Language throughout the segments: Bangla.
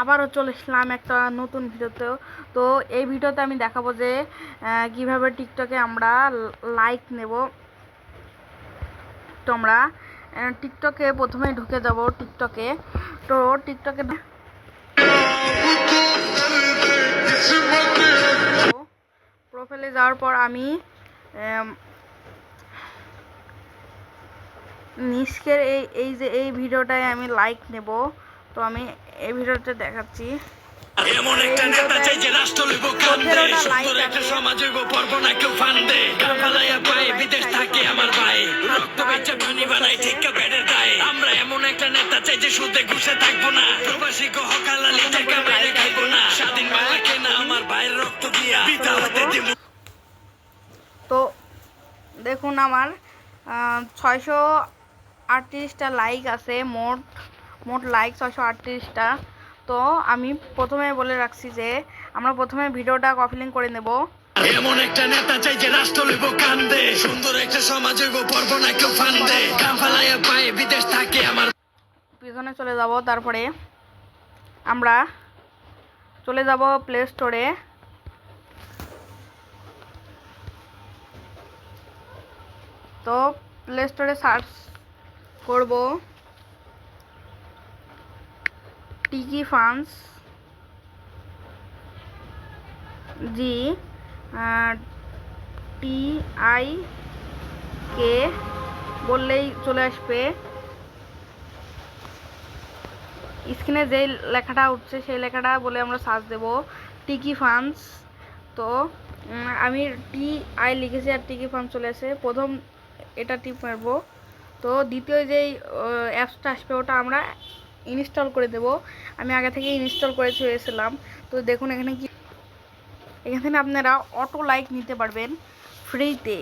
আবারও চলে আসলাম একটা নতুন ভিডিওতে। তো এই ভিডিওতে আমি দেখাবো যে কিভাবে টিকটকে আমরা লাইক নেব। তো আমরা টিকটকে প্রথমে ঢুকে যাব টিকটকে। তো টিকটকে প্রোফাইলে যাওয়ার পর আমি নিষ্কের এই ভিডিওটায় আমি লাইক নেব। তো আমি এই ভিডিওটা দেখাচ্ছি। এমন একটা নেতা চাই যে রাষ্ট্র লইব কান্দে, সুন্দর একটা সমাজ হইব পর্ব না কেউ ফান্দে, কাফালাইয়া পায়ে বিদেশ থাকে আমার ভাই, রক্ত বেচে ধনী বানাই ঠিক বেড়ের গায়ে। আমরা এমন একটা নেতা চাই যে সুদে ঘুষে থাকবো না, প্রবাসী গো হকালালি টাকা বাইরে খাইবো না, স্বাধীন বাংলা কেনা আমার ভাইয়ের রক্ত দিয়া পিতা হতে দিব। তো দেখুন আমার 638টা লাইক আছে, মোট লাইক 638টা। তো আমি প্রথমে বলে রাখছি যে আমরা প্রথমে ভিডিওটা কপি লিংক করে নেব। এমন একটা নেতা চাই যে রাষ্ট্র লইব কান্দে, সুন্দর একটা সমাজ হইব পর্ব না কেউ ফান্দে, কাফালাইয়া পায়ে বিদেশ থাকে আমার। পিছনে চলে যাব, তারপরে আমরা চলে যাব প্লে স্টোরে। তো প্লে স্টোরে সার্চ করব টিকি ফান্ডস GTIK বললেই চলে আসবে। স্ক্রিনে যেই লেখাটা উঠছে সেই লেখাটা বলে আমরা সার্চ দেব টিকি ফান্ডস। তো আমি TI লিখেছি আর টিকি ফান্ডস চলে আসে। প্রথম এটা টিপ মারব। তো দ্বিতীয় যেই অ্যাপসটা আসবে ওটা আমরা ইনস্টল করে দেব। আমি আগে থেকে ইনস্টল করে ছুঁয়েছিলাম। তো দেখুন এখানে থেকে আপনারা অটো লাইক নিতে পারবেন ফ্রিতে,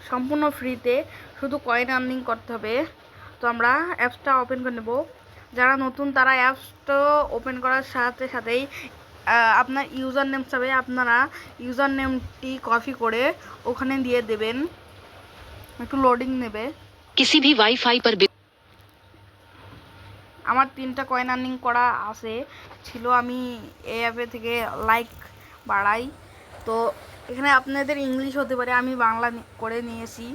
সম্পূর্ণ ফ্রিতে, শুধু কয়েন আর্নিং করতে হবে। তো আমরা অ্যাপসটা ওপেন করে নেব। যারা নতুন তারা অ্যাপসটা ওপেন করার সাথে সাথেই আপনার ইউজার নেম চাবে, আপনারা ইউজার নেমটি কপি করে ওখানে দিয়ে দেবেন। একটু লোডিং নেবে। किसी भी वाईफाई पर আমার 3টা কয়েন আর্নিং করা ছিল, আমি এই অ্যাপে থেকে লাইক বাড়াই। তো এখানে আপনাদের ইংলিশ হতে পারে, আমি বাংলা করে নিয়েছি।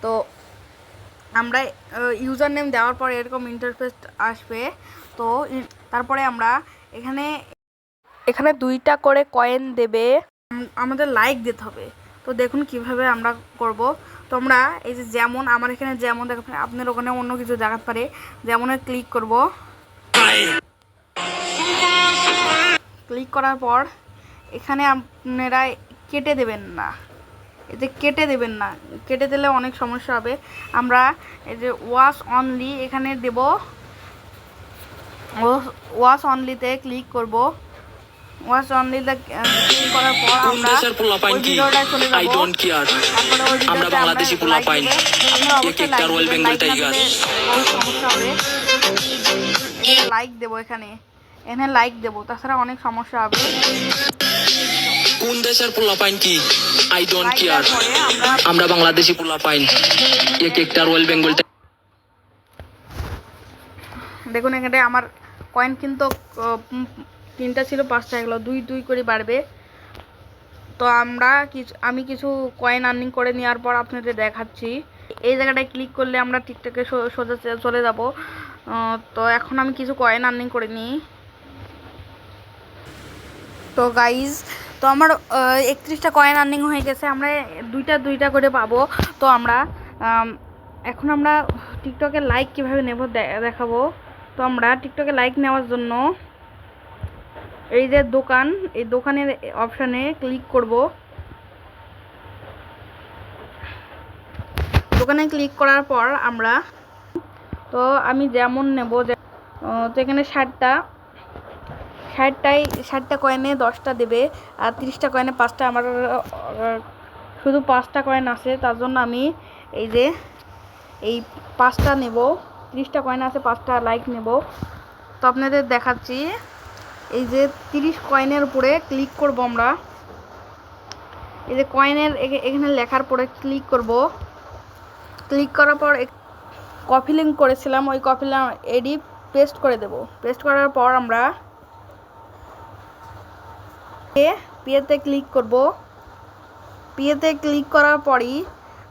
তো আমরা ইউজার নেম দেওয়ার পর এরকম ইন্টারফেস আসবে। তো তারপরে আমরা এখানে 2টা করে কয়েন দেবে, আমাদের লাইক দিতে হবে। তো দেখুন কিভাবে আমরা করব। তো আমরা এই যে যেমন আমার এখানে যেমন দেখাতে, আপনার ওখানে অন্য কিছু দেখাতে পারে, যেমনে ক্লিক করব। ক্লিক করার পর এখানে আপনারা কেটে দেবেন না, এতে কেটে দেবেন না, কেটে দিলে অনেক সমস্যা হবে। আমরা এই যে ওয়াচ অনলি এখানে দেব, ওয়াচ অনলিতে ক্লিক করব। ওয়াচ অনলিতে ক্লিক করার পর আমরা ওই ভিডিওটা চলে যাব। তারপরে ওই আমরা বাংলাদেশি পোলা পাই, একটা রয়্যাল বেঙ্গল টাইগার, সমস্যা হবে। লাইক দেব, এখানে লাইক দেব, তাছাড়া অনেক সমস্যা হবে। কোন দেশের পোলা পাইন কি আই ডোন্ট কেয়ার, আমরা বাংলাদেশি পোলা পাইন, একটা রয়্যাল বেঙ্গল। দেখুন এখানে আমার কয়েন কিন্তু 3টা ছিল, 5টা এগুলো 2 করে বাড়বে। তো আমি কিছু কয়েন আর্নিং করে নেওয়ার পর আপনাদের দেখাচ্ছি। এই জায়গাটায় ক্লিক করলে আমরা টিকটকে সোজা চলে যাব। তো এখন আমি কিছু কয়েন আর্নিং করে নিই। তো গাইজ, তো আমার 31টা কয়েন আর্নিং হয়ে গেছে। আমরা 2টা করে পাবো। তো এখন আমরা টিকটকে লাইক কীভাবে নেব দেখাবো। তো আমরা টিকটকে লাইক নেওয়ার জন্য এই যে দোকান, এই দোকানের অপশানে ক্লিক করব। দোকানে ক্লিক করার পর তো আমি যেমন নেব, তো এখানে 60টা কয়েনে 10টা দেবে, আর 30টা কয়েনে 5টা। আমার শুধু 5টা কয়েন আছে, তার জন্য আমি এই 5টা নেব। 30টা কয়েন আছে, 5টা লাইক নেব। তো আপনাদের দেখাচ্ছি, এই যে 30 কয়েনের উপরে ক্লিক করব আমরা। এই যে কয়েনের এখানে লেখার পরে ক্লিক করব। ক্লিক করার পর কপি লিংক করেছিলাম, ওই কপি লিংক এডি পেস্ট করে দেব। পেস্ট করার পর আমরা পেতে ক্লিক করব। পেতে ক্লিক করার পরই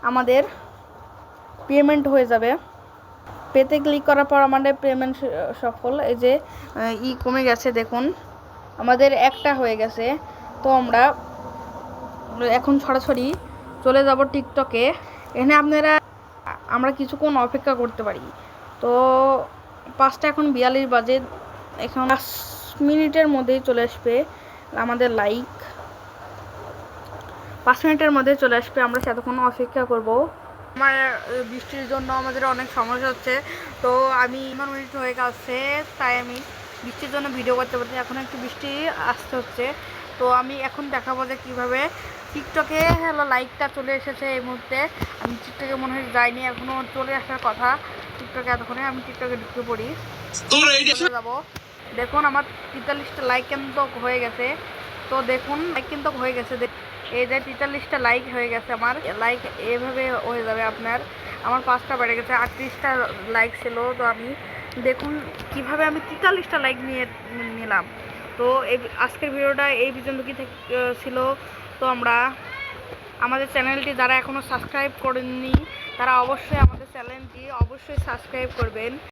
আমাদের পেমেন্ট হয়ে যাবে। পেতে ক্লিক করার পর আমাদের পেমেন্ট সফল। এই যে কমে গেছে, দেখুন আমাদের একটা হয়ে গেছে। তো আমরা এখন সরাসরি চলে যাব টিকটকে। এখানে আমরা কিছুক্ষণ অপেক্ষা করতে পারি। তো 5টা এখন 42 বাজে, এখন 5 মিনিটের মধ্যেই চলে আসবে আমাদের লাইক। 5 মিনিটের মধ্যে চলে আসবে, আমরা সেতক্ষণ অপেক্ষা করব। আমার বৃষ্টির জন্য আমাদের অনেক সমস্যা হচ্ছে, তো আমি 15 মিনিট হয়ে গেছে, তাই আমি বৃষ্টির জন্য ভিডিও করতে পারছি। এখন একটু বৃষ্টি আসতে হচ্ছে, তো আমি এখন দেখাবো যে কীভাবে টিকটকে লাইকটা চলে এসেছে। এই মুহূর্তে আমি টিকটকে মনে হয় যাইনি, এখনও চলে আসার কথা টিকটকে। এতক্ষণে আমি টিকটকে ঢুকে পড়ি, চলে যাবো। দেখুন আমার 43টা লাইক কিন্তু হয়ে গেছে। তো দেখুন লাইক কিন্তু হয়ে গেছে, এই যে 43টা লাইক হয়ে গেছে। আমার লাইক এভাবে হয়ে যাবে আপনার। আমার 5টা বেড়ে গেছে, 38টা লাইক ছিল। তো আমি দেখুন কিভাবে আমি 43টা লাইক নিলাম। তো আজকের ভিডিওটা এই পর্যন্ত ছিল। তো আমাদের চ্যানেলটি যারা এখনও সাবস্ক্রাইব করেননি তারা অবশ্যই আমাদের চ্যানেলটি সাবস্ক্রাইব করবেন।